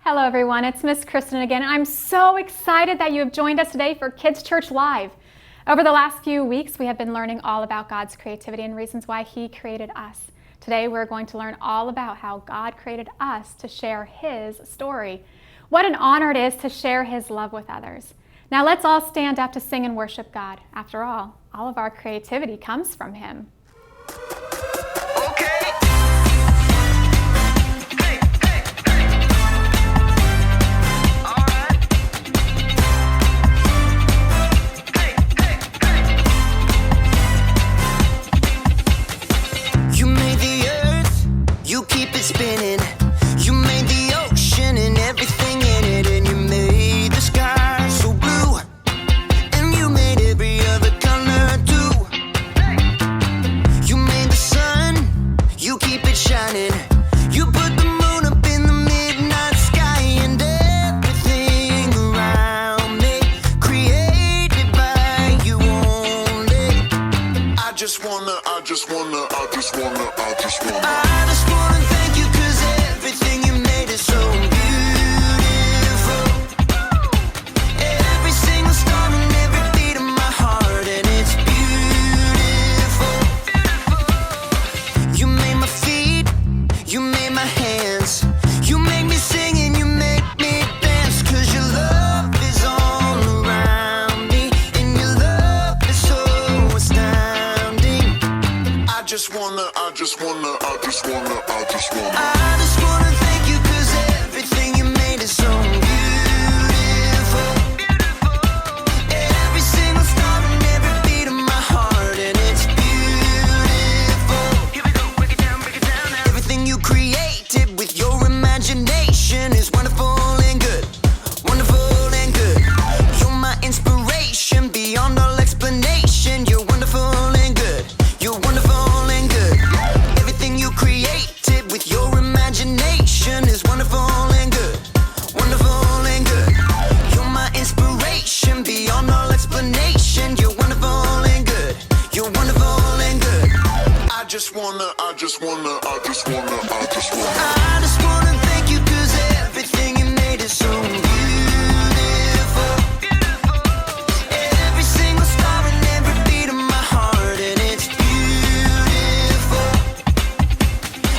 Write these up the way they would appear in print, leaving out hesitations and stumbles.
Hello everyone, it's Miss Kristen again. I'm so excited that you have joined us today for Kids Church Live. Over the last few weeks, we have been learning all about God's creativity and reasons why He created us. Today, we're going to learn all about how God created us to share His story. What an honor it is to share His love with others. Now let's all stand up to sing and worship God. After all of our creativity comes from Him. Spinning. You made the ocean and everything in it, and you made the sky so blue, and you made every other color too. You made the sun, you keep it shining. You put the moon up in the midnight sky, and everything around me created by you only. I just wanna thank you, 'cause everything you made is so beautiful. Every single star and every beat of my heart, and it's beautiful. You made my feet, you made my hands, you make me sing and you make me dance, 'cause your love is all around me, and your love is so astounding. I just wanna thank you, 'cause everything you made is so beautiful. Every single star and every beat of my heart, and it's beautiful. Here we go, break it down now. Everything you created with your imagination is wonderful and good, wonderful and good. You're my inspiration beyond all explanation. You're wonderful and good, you're wonderful and good. Everything you created with your imagination is wonderful and good, wonderful and good. You're my inspiration beyond all explanation. You're wonderful and good, you're wonderful and good. I just wanna thank you, 'cause everything you made is so beautiful. Every single star and every beat of my heart, and it's beautiful.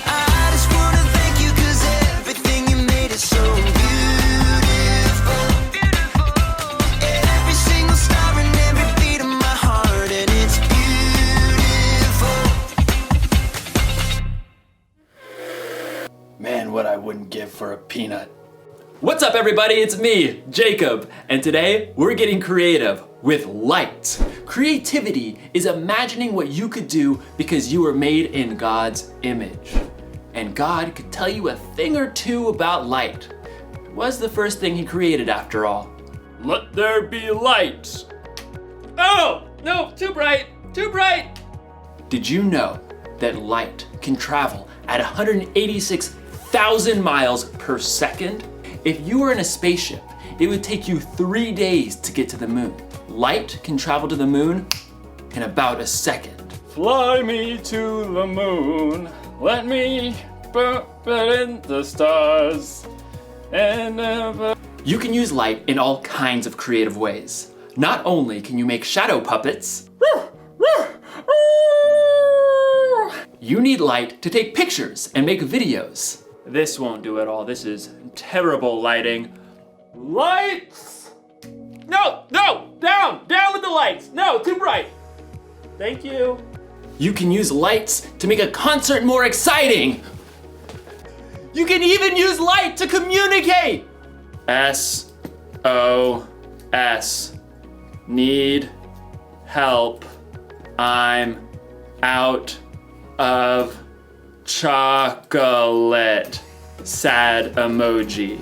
I just wanna thank you, 'cause everything you made is so beautiful. Every single star and every beat of my heart, and it's beautiful. Man, what I wouldn't give for a peanut. What's up everybody, it's me, Jacob, and today we're getting creative with light. Creativity is imagining what you could do because you were made in God's image. And God could tell you a thing or two about light. It was the first thing He created after all. Let there be light. Oh, no, too bright, too bright. Did you know that light can travel at 186,000 miles per second? If you were in a spaceship, it would take you 3 days to get to the moon. Light can travel to the moon in about a second. Fly me to the moon, let me put in the stars, and never... You can use light in all kinds of creative ways. Not only can you make shadow puppets, you need light to take pictures and make videos. This won't do it all. This is terrible lighting. Lights! No, down with the lights. No, too bright. Thank you. You can use lights to make a concert more exciting. You can even use light to communicate. SOS. Need help. I'm out of chocolate. Sad emoji.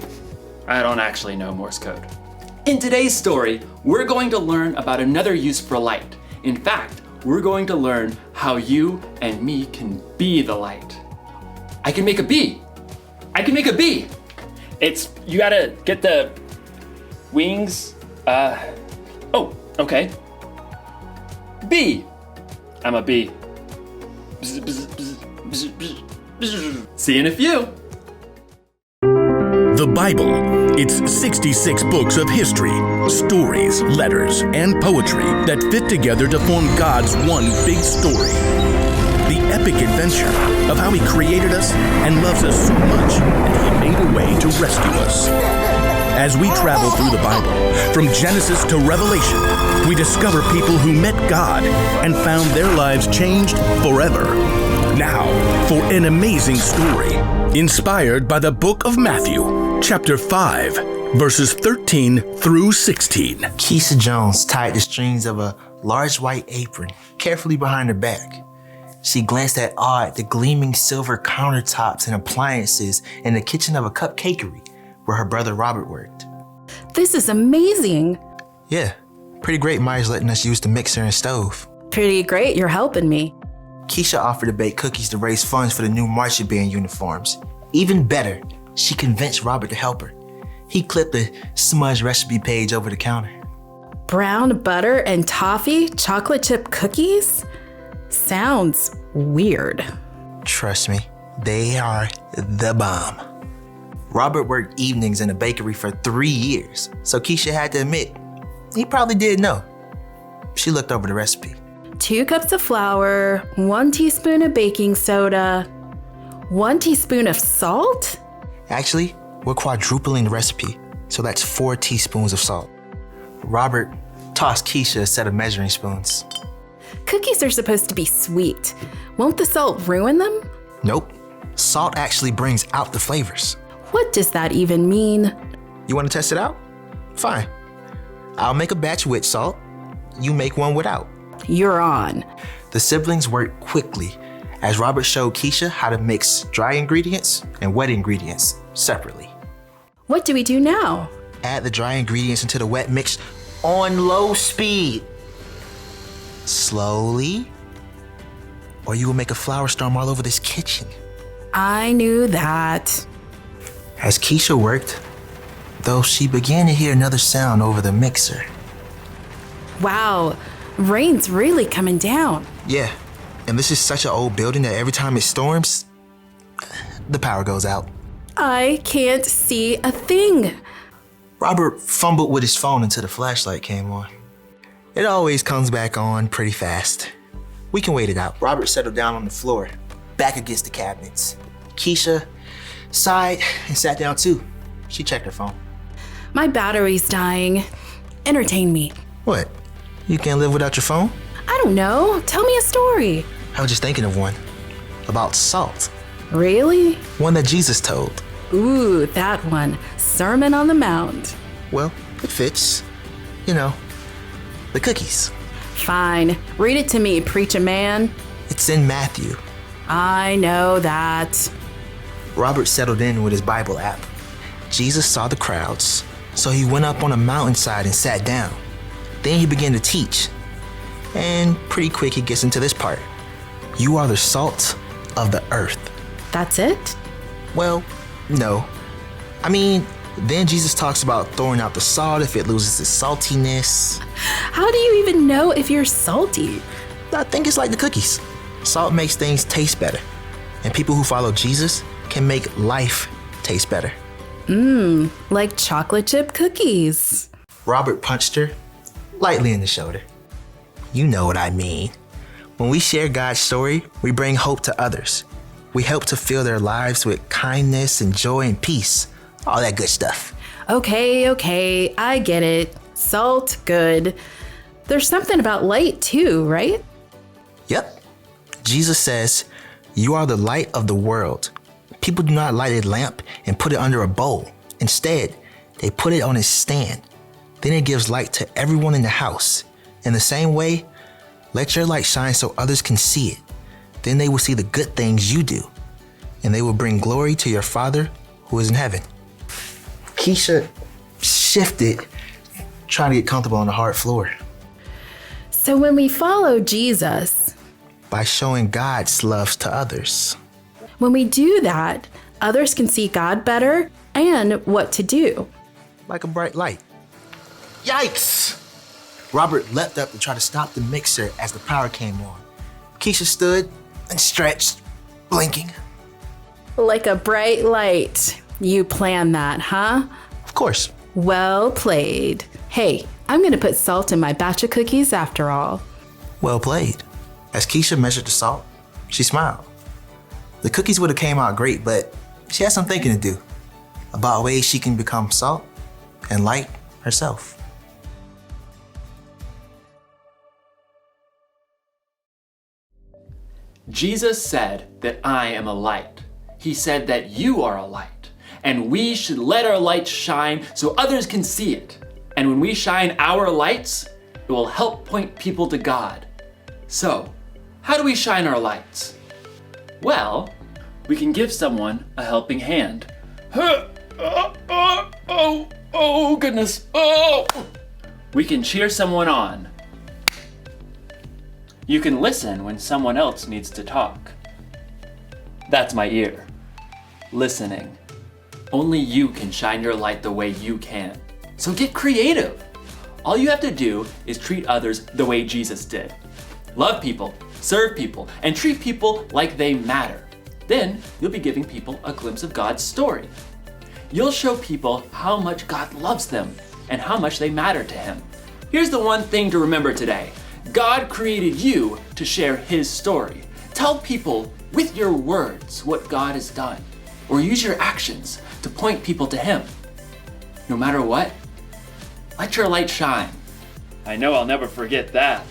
I don't actually know Morse code. In today's story, we're going to learn about another use for light. In fact, we're going to learn how you and me can be the light. I can make a bee. You gotta get the wings. Okay. Bee. I'm a bee. See you in a few. The Bible. It's 66 books of history, stories, letters, and poetry that fit together to form God's one big story. The epic adventure of how He created us and loves us so much that He made a way to rescue us. As we travel through the Bible, from Genesis to Revelation, we discover people who met God and found their lives changed forever. Now, for an amazing story, inspired by the book of Matthew, chapter 5, verses 13 through 16. Keisha Jones tied the strings of a large white apron carefully behind her back. She glanced at awe at the gleaming silver countertops and appliances in the kitchen of a cupcakery where her brother Robert worked. This is amazing. Yeah, pretty great Myers letting us use the mixer and stove. Pretty great, you're helping me. Keisha offered to bake cookies to raise funds for the new marching band uniforms. Even better, she convinced Robert to help her. He clipped the smudge recipe page over the counter. Brown butter and toffee chocolate chip cookies? Sounds weird. Trust me, they are the bomb. Robert worked evenings in a bakery for 3 years, so Keisha had to admit, he probably did know. She looked over the recipe. 2 cups of flour, 1 teaspoon of baking soda, 1 teaspoon of salt? Actually, we're quadrupling the recipe, so that's 4 teaspoons of salt. Robert tossed Keisha a set of measuring spoons. Cookies are supposed to be sweet. Won't the salt ruin them? Nope, salt actually brings out the flavors. What does that even mean? You want to test it out? Fine. I'll make a batch with salt. You make one without. You're on. The siblings worked quickly as Robert showed Keisha how to mix dry ingredients and wet ingredients separately. What do we do now? Add the dry ingredients into the wet mix on low speed. Slowly, or you will make a flour storm all over this kitchen. I knew that. As Keisha worked, though, she began to hear another sound over the mixer. Wow, rain's really coming down. Yeah, and this is such an old building that every time it storms, the power goes out. I can't see a thing. Robert fumbled with his phone until the flashlight came on. It always comes back on pretty fast. We can wait it out. Robert settled down on the floor, back against the cabinets. Keisha sighed and sat down too. She checked her phone. My battery's dying. Entertain me. What? You can't live without your phone? I don't know. Tell me a story. I was just thinking of one. About salt. Really? One that Jesus told. Ooh, that one. Sermon on the Mount. Well, it fits. You know, the cookies. Fine. Read it to me, preacher man. It's in Matthew. I know that. Robert settled in with his Bible app. Jesus saw the crowds, so he went up on a mountainside and sat down. Then he began to teach. And pretty quick he gets into this part. You are the salt of the earth. That's it? Well, no. I mean, then Jesus talks about throwing out the salt if it loses its saltiness. How do you even know if you're salty? I think it's like the cookies. Salt makes things taste better. And people who follow Jesus can make life taste better. Like chocolate chip cookies. Robert punched her lightly in the shoulder. You know what I mean. When we share God's story, we bring hope to others. We help to fill their lives with kindness and joy and peace. All that good stuff. Okay, I get it. Salt, good. There's something about light too, right? Yep. Jesus says, you are the light of the world. People do not light a lamp and put it under a bowl. Instead, they put it on a stand. Then it gives light to everyone in the house. In the same way, let your light shine so others can see it. Then they will see the good things you do, and they will bring glory to your Father who is in heaven. Keisha shifted, trying to get comfortable on the hard floor. So when we follow Jesus, By showing God's love to others. when we do that, others can see God better and what to do. Like a bright light. Yikes! Robert leapt up to try to stop the mixer as the power came on. Keisha stood and stretched, blinking. Like a bright light. You planned that, huh? Of course. Well played. Hey, I'm gonna put salt in my batch of cookies after all. Well played. As Keisha measured the salt, she smiled. The cookies would have came out great, but she had some thinking to do about ways she can become salt and light herself. Jesus said that I am a light. He said that you are a light, and we should let our light shine so others can see it. And when we shine our lights, it will help point people to God. So, how do we shine our lights? Well, we can give someone a helping hand. Oh, goodness. Oh! We can cheer someone on. You can listen when someone else needs to talk. That's my ear. Listening. Only you can shine your light the way you can. So get creative. All you have to do is treat others the way Jesus did. Love people, serve people, and treat people like they matter. Then you'll be giving people a glimpse of God's story. You'll show people how much God loves them and how much they matter to Him. Here's the one thing to remember today. God created you to share His story. Tell people with your words what God has done, or use your actions to point people to Him. No matter what, let your light shine. I know I'll never forget that.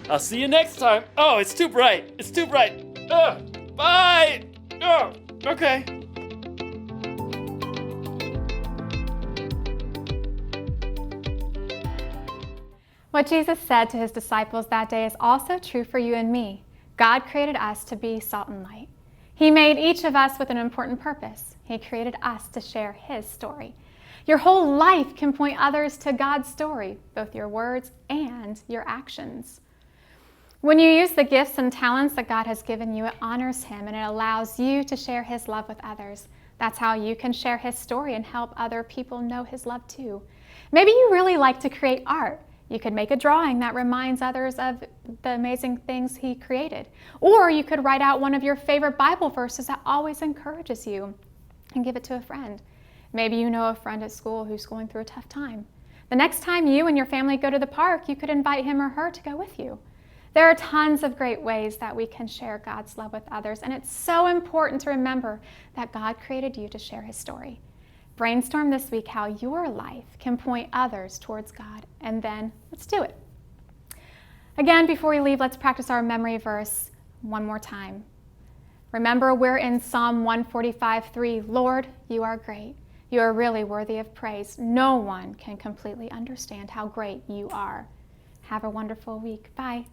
I'll see you next time. Oh, it's too bright. It's too bright. Bye. Oh, okay. What Jesus said to his disciples that day is also true for you and me. God created us to be salt and light. He made each of us with an important purpose. He created us to share His story. Your whole life can point others to God's story, both your words and your actions. When you use the gifts and talents that God has given you, it honors Him and it allows you to share His love with others. That's how you can share His story and help other people know His love too. Maybe you really like to create art. You could make a drawing that reminds others of the amazing things He created. Or you could write out one of your favorite Bible verses that always encourages you and give it to a friend. Maybe you know a friend at school who's going through a tough time. The next time you and your family go to the park, you could invite him or her to go with you. There are tons of great ways that we can share God's love with others, and it's so important to remember that God created you to share His story. Brainstorm this week how your life can point others towards God, and then let's do it. Again, before we leave, let's practice our memory verse one more time. Remember, we're in Psalm 145:3. Lord, you are great. You are really worthy of praise. No one can completely understand how great you are. Have a wonderful week. Bye.